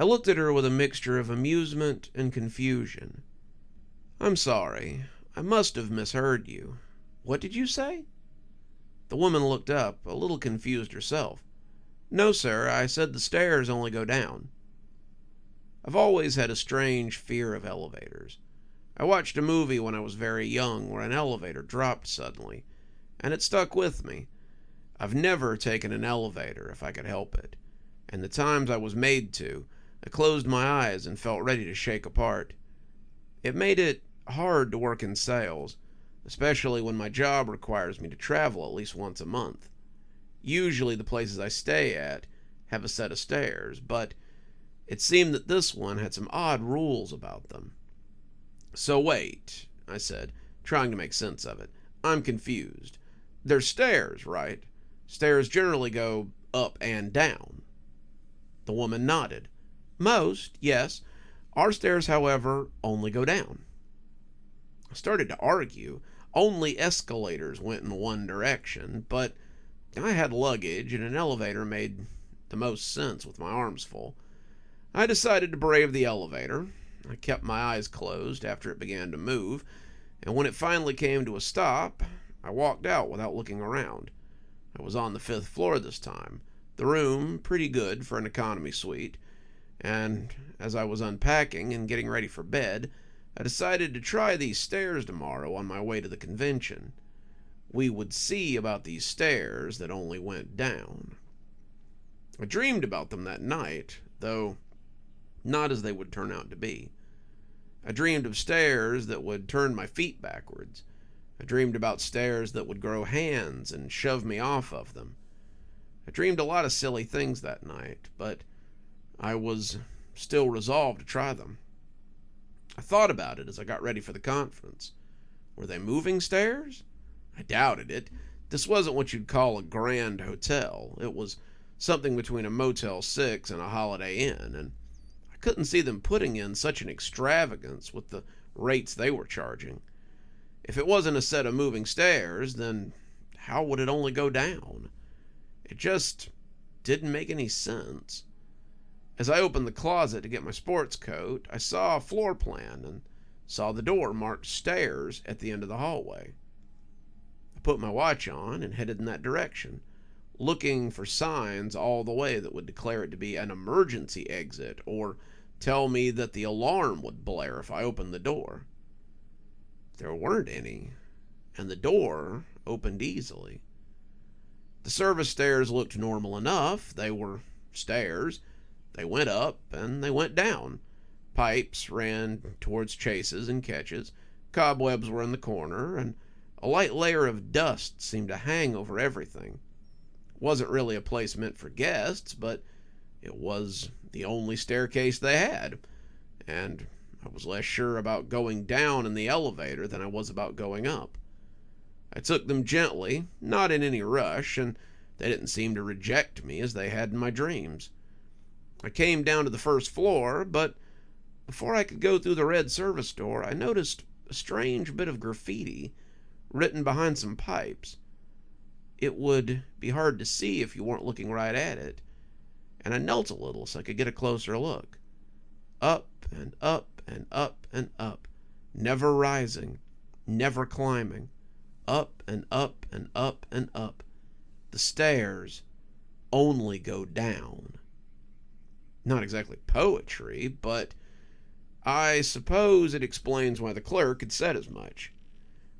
I looked at her with a mixture of amusement and confusion. "I'm sorry. I must have misheard you. What did you say?" The woman looked up, a little confused herself. "No, sir, I said the stairs only go down." I've always had a strange fear of elevators. I watched a movie when I was very young where an elevator dropped suddenly, and it stuck with me. I've never taken an elevator if I could help it, and the times I was made to, I closed my eyes and felt ready to shake apart. It made it hard to work in sales, especially when my job requires me to travel at least once a month. Usually the places I stay at have a set of stairs, but it seemed that this one had some odd rules about them. "So wait," I said, trying to make sense of it. "I'm confused. There's stairs, right? Stairs generally go up and down." The woman nodded. "Most, yes. Our stairs, however, only go down." I started to argue. Only escalators went in one direction, but I had luggage, and an elevator made the most sense with my arms full. I decided to brave the elevator. I kept my eyes closed after it began to move, and when it finally came to a stop, I walked out without looking around. I was on the 5th floor this time, the room pretty good for an economy suite, and as I was unpacking and getting ready for bed, I decided to try these stairs tomorrow on my way to the convention. We would see about these stairs that only went down. I dreamed about them that night, though not as they would turn out to be. I dreamed of stairs that would turn my feet backwards. I dreamed about stairs that would grow hands and shove me off of them. I dreamed a lot of silly things that night, but I was still resolved to try them. I thought about it as I got ready for the conference. Were they moving stairs? I doubted it. This wasn't what you'd call a grand hotel. It was something between a Motel 6 and a Holiday Inn, and I couldn't see them putting in such an extravagance with the rates they were charging. If it wasn't a set of moving stairs, then how would it only go down? It just didn't make any sense. As I opened the closet to get my sports coat, I saw a floor plan and saw the door marked stairs at the end of the hallway. I put my watch on and headed in that direction, looking for signs all the way that would declare it to be an emergency exit or tell me that the alarm would blare if I opened the door. There weren't any, and the door opened easily. The service stairs looked normal enough. They were stairs. They went up and they went down. Pipes ran towards chases and catches. Cobwebs were in the corner, and a light layer of dust seemed to hang over everything. It wasn't really a place meant for guests, but it was the only staircase they had, and I was less sure about going down in the elevator than I was about going up. I took them gently, not in any rush, and they didn't seem to reject me as they had in my dreams. I came down to the first floor, but before I could go through the red service door, I noticed a strange bit of graffiti written behind some pipes. It would be hard to see if you weren't looking right at it, and I knelt a little so I could get a closer look. Up and up and up and up, never rising, never climbing, up and up and up and up. The stairs only go down. Not exactly poetry, but I suppose it explains why the clerk had said as much.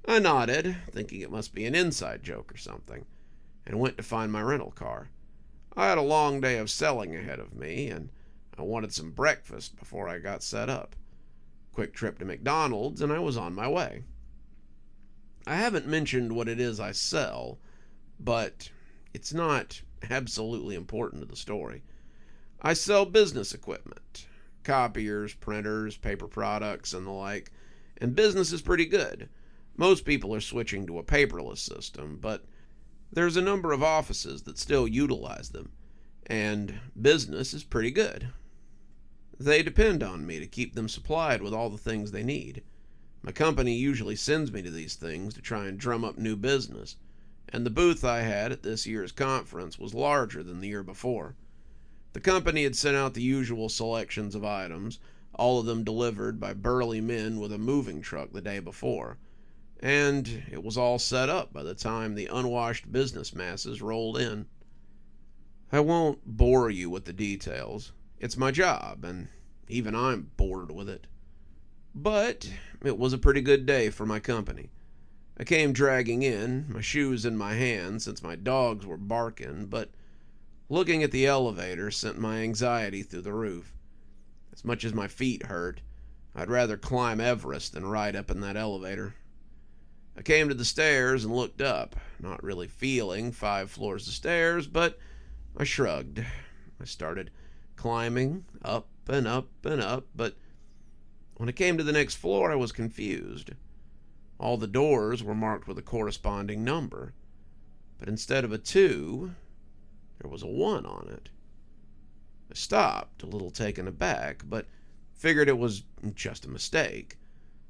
I nodded, thinking it must be an inside joke or something, and went to find my rental car. I had a long day of selling ahead of me, and I wanted some breakfast before I got set up. Quick trip to McDonald's, and I was on my way. I haven't mentioned what it is I sell, but it's not absolutely important to the story. I sell business equipment, copiers, printers, paper products, and the like, and business is pretty good. Most people are switching to a paperless system, but there's a number of offices that still utilize them, and business is pretty good. They depend on me to keep them supplied with all the things they need. My company usually sends me to these things to try and drum up new business, and the booth I had at this year's conference was larger than the year before. The company had sent out the usual selections of items, all of them delivered by burly men with a moving truck the day before, and it was all set up by the time the unwashed business masses rolled in. I won't bore you with the details. It's my job, and even I'm bored with it. But it was a pretty good day for my company. I came dragging in, my shoes in my hand since my dogs were barking, but looking at the elevator sent my anxiety through the roof. As much as my feet hurt, I'd rather climb Everest than ride up in that elevator. I came to the stairs and looked up, not really feeling 5 floors of stairs, but I shrugged. I started climbing up and up and up, but when I came to the next floor, I was confused. All the doors were marked with a corresponding number, but instead of a 2, there was a 1 on it. I stopped, a little taken aback, but figured it was just a mistake.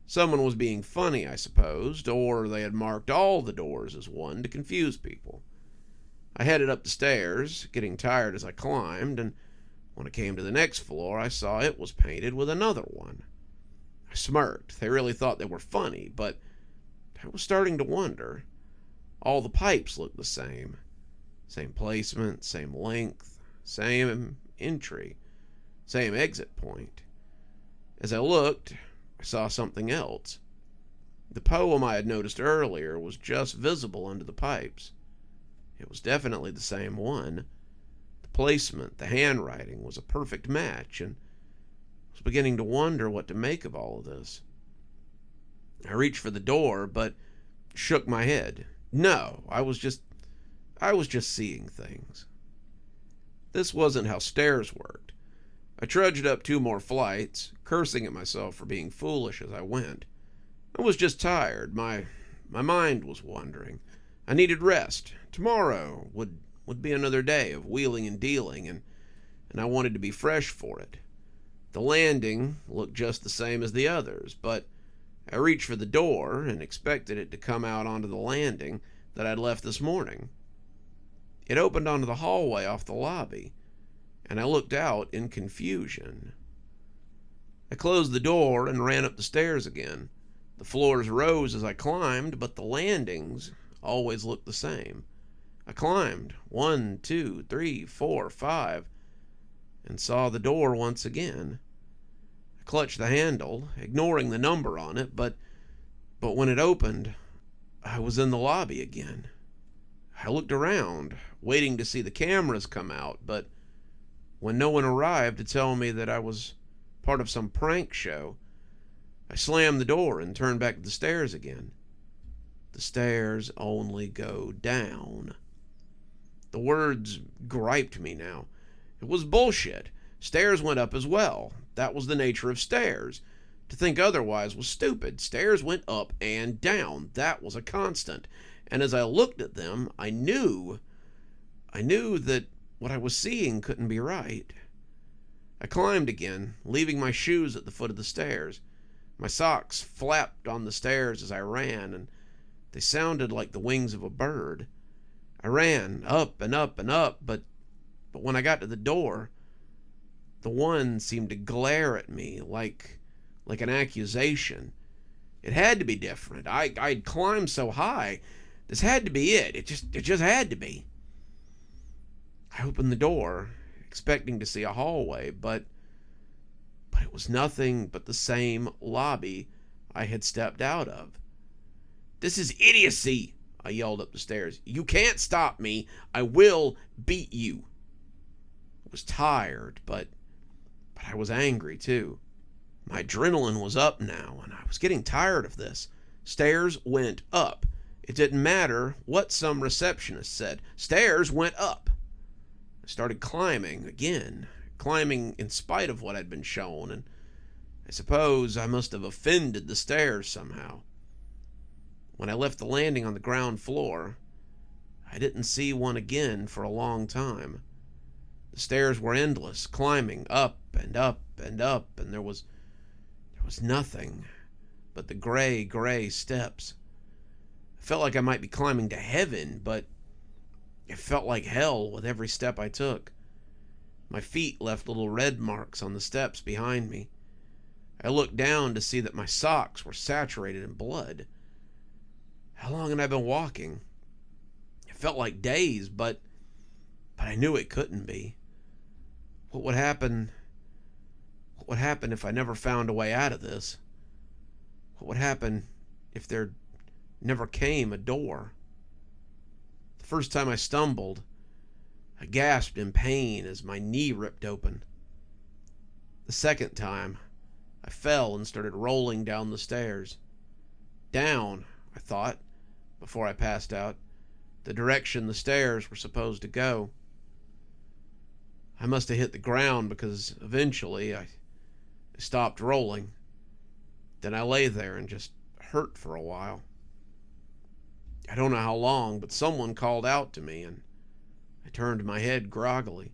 Someone was being funny, I supposed, or they had marked all the doors as 1 to confuse people. I headed up the stairs, getting tired as I climbed, and when I came to the next floor, I saw it was painted with another 1. I smirked. They really thought they were funny, but I was starting to wonder. All the pipes looked the same. Same placement, same length, same entry, same exit point. As I looked, I saw something else. The poem I had noticed earlier was just visible under the pipes. It was definitely the same one. The placement, the handwriting was a perfect match, and I was beginning to wonder what to make of all of this. I reached for the door, but shook my head. No, I was just seeing things. This wasn't how stairs worked. I trudged up 2 more flights, cursing at myself for being foolish as I went. I was just tired. My mind was wandering. I needed rest. Tomorrow would be another day of wheeling and dealing, and I wanted to be fresh for it. The landing looked just the same as the others, but I reached for the door and expected it to come out onto the landing that I'd left this morning. It opened onto the hallway off the lobby, and I looked out in confusion. I closed the door and ran up the stairs again. The floors rose as I climbed, but the landings always looked the same. I climbed 1, 2, 3, 4, 5, and saw the door once again. I clutched the handle, ignoring the number on it, but when it opened, I was in the lobby again. I looked around, waiting to see the cameras come out, but when no one arrived to tell me that I was part of some prank show, I slammed the door and turned back to the stairs again. The stairs only go down. The words griped me now. It was bullshit. Stairs went up as well. That was the nature of stairs. To think otherwise was stupid. Stairs went up and down. That was a constant. And as I looked at them, I knew that what I was seeing couldn't be right. I climbed again, leaving my shoes at the foot of the stairs. My socks flapped on the stairs as I ran, and they sounded like the wings of a bird. I ran up and up and up, but when I got to the door, the one seemed to glare at me like an accusation. It had to be different. I'd climbed so high. This had to be it. It just had to be. I opened the door, expecting to see a hallway, but it was nothing but the same lobby I had stepped out of. "This is idiocy," I yelled up the stairs. "You can't stop me. I will beat you." I was tired, but I was angry too. My adrenaline was up now, and I was getting tired of this. Stairs went up. It didn't matter what some receptionist said. Stairs went up. I started climbing again, climbing in spite of what I'd been shown, and I suppose I must have offended the stairs somehow. When I left the landing on the ground floor, I didn't see one again for a long time. The stairs were endless, climbing up and up and up, and there was nothing but the gray steps. I felt like I might be climbing to heaven, but it felt like hell with every step I took. My My feet left little red marks on the steps behind me. I looked down to see that my socks were saturated in blood. How long had I been walking? It felt like days, but I knew it couldn't be. What would happen? What would happen if I never found a way out of this? What would happen if there never came a door? The first time I stumbled, I gasped in pain as my knee ripped open. The second time, I fell and started rolling down the stairs. Down, I thought, before I passed out, the direction the stairs were supposed to go. I must have hit the ground because eventually I stopped rolling. Then I lay there and just hurt for a while. I don't know how long, but someone called out to me, and I turned my head groggily.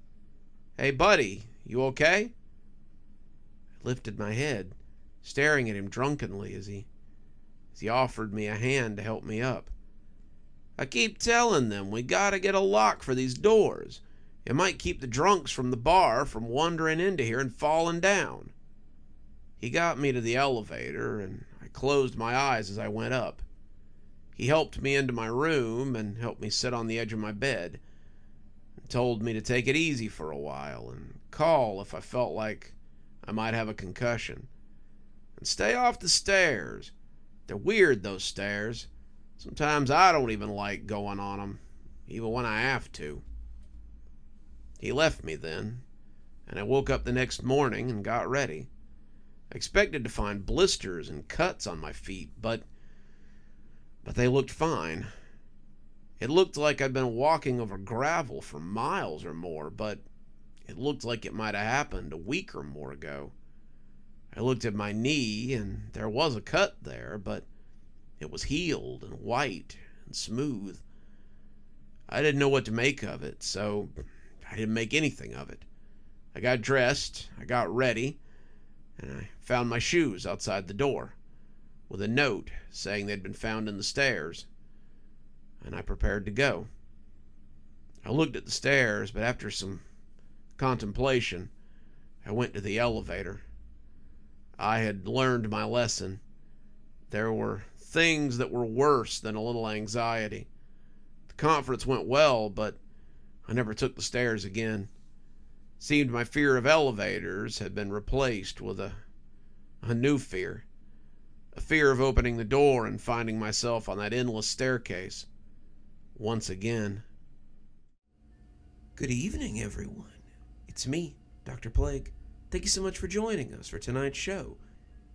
"Hey, buddy, you okay?" I lifted my head, staring at him drunkenly as he offered me a hand to help me up. "I keep telling them we gotta get a lock for these doors. It might keep the drunks from the bar from wandering into here and falling down." He got me to the elevator, and I closed my eyes as I went up. He helped me into my room and helped me sit on the edge of my bed, and told me to take it easy for a while and call if I felt like I might have a concussion. And stay off the stairs. They're weird, those stairs. Sometimes I don't even like going on them, even when I have to. He left me then, and I woke up the next morning and got ready. I expected to find blisters and cuts on my feet, but they looked fine. It looked like I'd been walking over gravel for miles or more, but it looked like it might have happened a week or more ago. I looked at my knee, and there was a cut there, but it was healed and white and smooth. I didn't know what to make of it, so I didn't make anything of it. I got dressed, I got ready, and I found my shoes outside the door, with a note saying they'd been found in the stairs, and I prepared to go. I looked at the stairs, but after some contemplation, I went to the elevator. I had learned my lesson. There were things that were worse than a little anxiety. The conference went well, but I never took the stairs again. Seemed my fear of elevators had been replaced with a new fear. A fear of opening the door and finding myself on that endless staircase once again. Good evening, everyone. It's me, Dr. Plague. Thank you so much for joining us for tonight's show.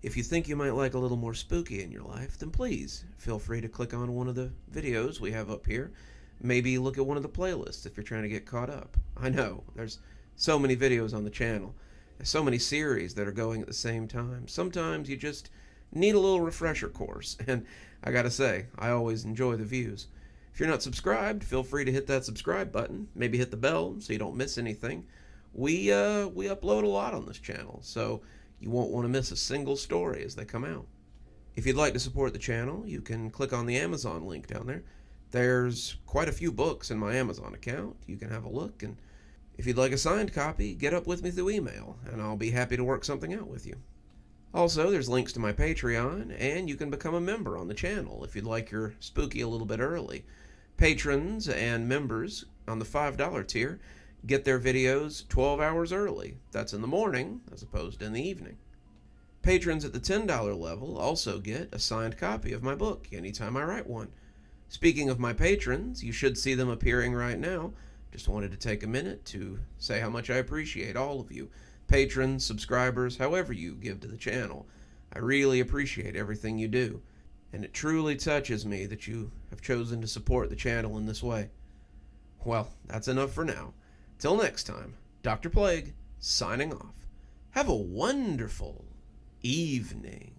If you think you might like a little more spooky in your life, then please feel free to click on one of the videos we have up here. Maybe look at one of the playlists if you're trying to get caught up. I know, there's so many videos on the channel. There's so many series that are going at the same time. Sometimes you just need a little refresher course, and I gotta say, I always enjoy the views. If you're not subscribed, feel free to hit that subscribe button. Maybe hit the bell so you don't miss anything. We upload a lot on this channel, so you won't want to miss a single story as they come out. If you'd like to support the channel, you can click on the Amazon link down there. There's quite a few books in my Amazon account. You can have a look, and if you'd like a signed copy, get up with me through email, and I'll be happy to work something out with you. Also, there's links to my Patreon, and you can become a member on the channel if you'd like your spooky a little bit early. Patrons and members on the $5 tier get their videos 12 hours early. That's in the morning as opposed to in the evening. Patrons at the $10 level also get a signed copy of my book anytime I write one. Speaking of my patrons, you should see them appearing right now. Just wanted to take a minute to say how much I appreciate all of you. Patrons, subscribers, however you give to the channel. I really appreciate everything you do, and it truly touches me that you have chosen to support the channel in this way. Well, that's enough for now. Till next time, Dr. Plague, signing off. Have a wonderful evening.